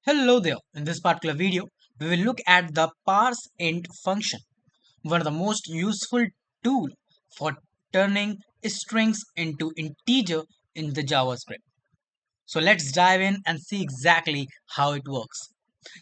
Hello there. In this particular video, we will look at the parseInt function, one of the most useful tool for turning strings into integer in the JavaScript. So let's dive in and see exactly how it works.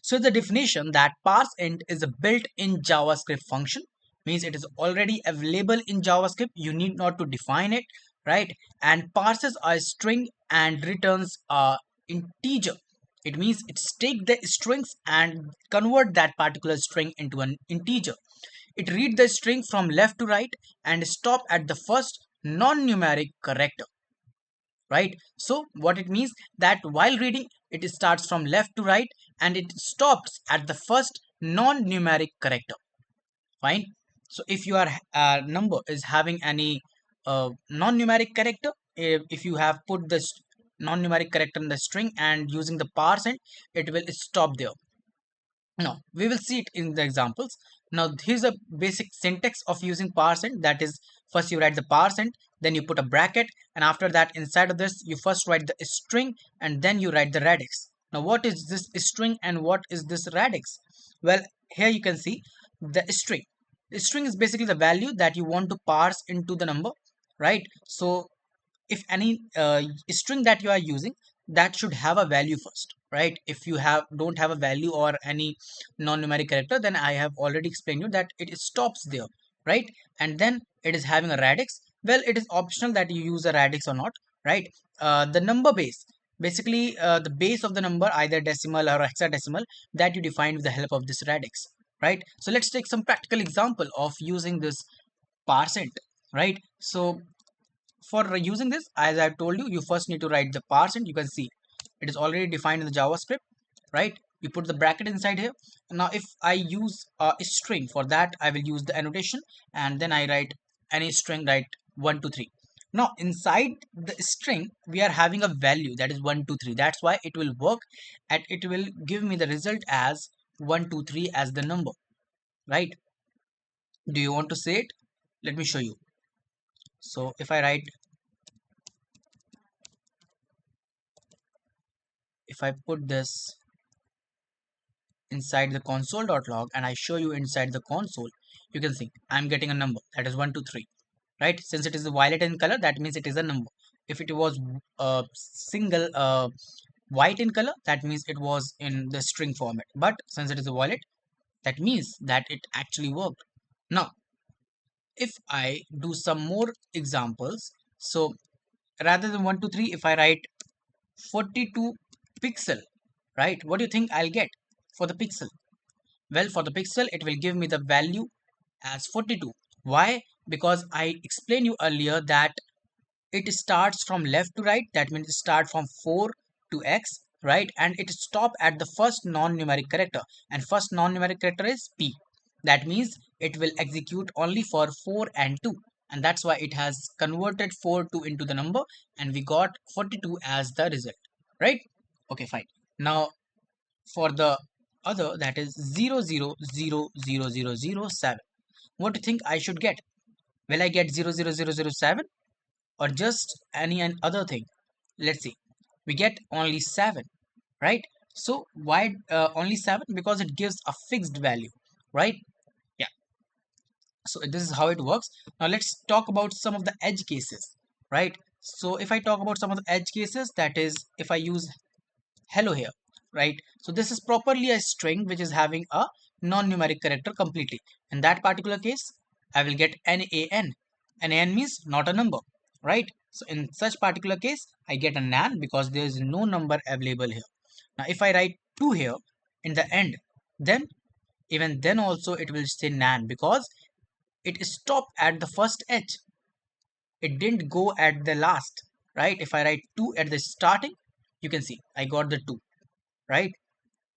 So the definition that parseInt is a built-in JavaScript function means it is already available in JavaScript. You need not to define it, right? And parses a string and returns a integer. It means it take the strings and convert that particular string into an integer. It read the string from left to right and stop at the first non-numeric character, right? So what it means that while reading it starts from left to right and it stops at the first non-numeric character. Fine. So if your number is having any non-numeric character, if you have put this non-numeric character in the string and using the parseInt, it will stop there. Now we will see it in the examples. Now here's a basic syntax of using parseInt. That is, first you write the parseInt, then you put a bracket, and after that inside of this you first write the string and then you write the radix. Now what is this string and what is this radix? Well, here you can see the string. The string is basically the value that you want to parse into the number, right? So if any string that you are using, that should have a value first, right? If you have don't have a value or any non-numeric character, then I have already explained you that it stops there, right? And then it is having a radix. Well, it is optional that you use a radix or not, right? The number base, basically the base of the number, either decimal or hexadecimal, that you define with the help of this radix, right? So let's take some practical example of using this parseInt, right? So for using this, as I've told you, you first need to write the parseInt. You can see it is already defined in the JavaScript, right? You put the bracket inside here. Now if I use a string, for that I will use the annotation and then I write any string, write 1 2 3. Now inside the string we are having a value that is 1 2 3. That's why it will work and it will give me the result as 1 2 3 as the number, right? Do you want to say it? Let me show you. So if I write, if I put this inside the console.log and I show you inside the console, you can see I'm getting a number that is 1 2 3, right? Since it is violet in color, that means it is a number. If it was a single white in color, that means it was in the string format. But since it is a violet, that means that it actually worked. Now if I do some more examples, so rather than 1 2 3, if I write 42 pixel, right, what do you think I'll get for the pixel? Well, for the pixel, it will give me the value as 42. Why? Because I explained you earlier that it starts from left to right. That means it starts from 4 to x, right? And it stop at the first non-numeric character. And first non-numeric character is p. That means it will execute only for 4 and 2. And that's why it has converted 4 2 into the number. And we got 42 as the result, right? Okay, fine. Now for the other, that is 0 0 0 0 0 0 7, what do you think I should get? Will I get 0 0 0 0 7 or just any other thing? Let's see, we get only 7, right? So why only 7? Because it gives a fixed value, right? Yeah. So this is how it works. Now let's talk about some of the edge cases, right? So if I talk about some of the edge cases, that is, if I use hello here, right? So this is properly a string which is having a non-numeric character completely. In that particular case, I will get nan. Nan means not a number, right? So in such particular case, I get a nan because there is no number available here. Now if I write 2 here in the end, then even then also it will say nan because it stopped at the first edge. It didn't go at the last, right? If I write 2 at the starting, you can see I got the 2, right?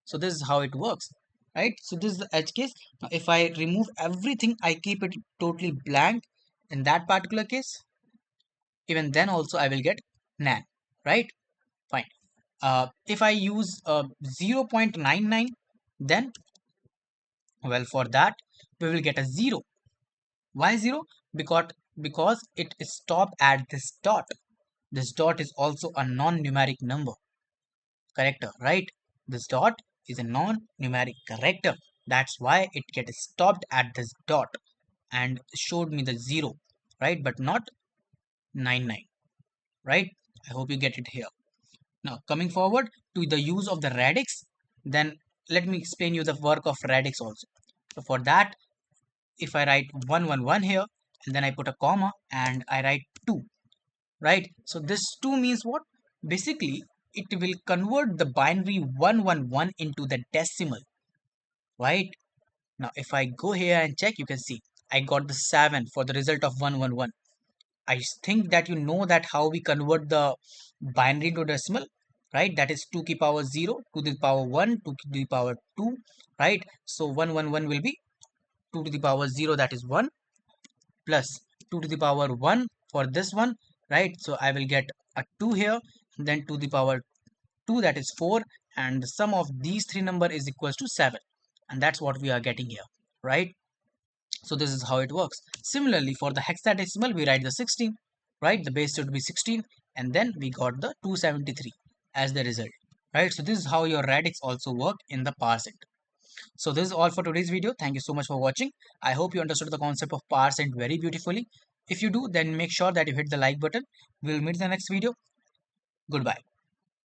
So this is how it works, right? So this is the edge case. Now if I remove everything, I keep it totally blank, in that particular case, even then also I will get nan, right? Fine. If I use 0.99, then, well, for that we will get a 0. Why 0? Because it stopped at this dot. This dot is also a non-numeric number character, right? This dot is a non-numeric character. That's why it gets stopped at this dot and showed me the 0, right? But not 99, right? I hope you get it here. Now, coming forward to the use of the radix, then let me explain you the work of radix also. So for that, if I write 111 here, and then I put a comma and I write 2, right? So this 2 means what? Basically, it will convert the binary 111 into the decimal, right? Now, if I go here and check, you can see I got the 7 for the result of 111. I think that you know that how we convert the binary to decimal, right? That is 2 to the power 0, 2 to the power 1, 2 to the power 2, right? So 111 will be 2 to the power 0, that is 1, plus 2 to the power 1 for this one, right? So I will get a 2 here, then 2 to the power 2, that is 4, and the sum of these three number is equals to 7, and that's what we are getting here, right? So this is how it works. Similarly, for the hexadecimal, we write the 16, right? The base should be 16, and then we got the 273 as the result, right? So this is how your radix also work in the parseInt. So this is all for today's video. Thank you so much for watching. I hope you understood the concept of parseInt very beautifully. If you do, then make sure that you hit the like button. We'll meet in the next video. Goodbye.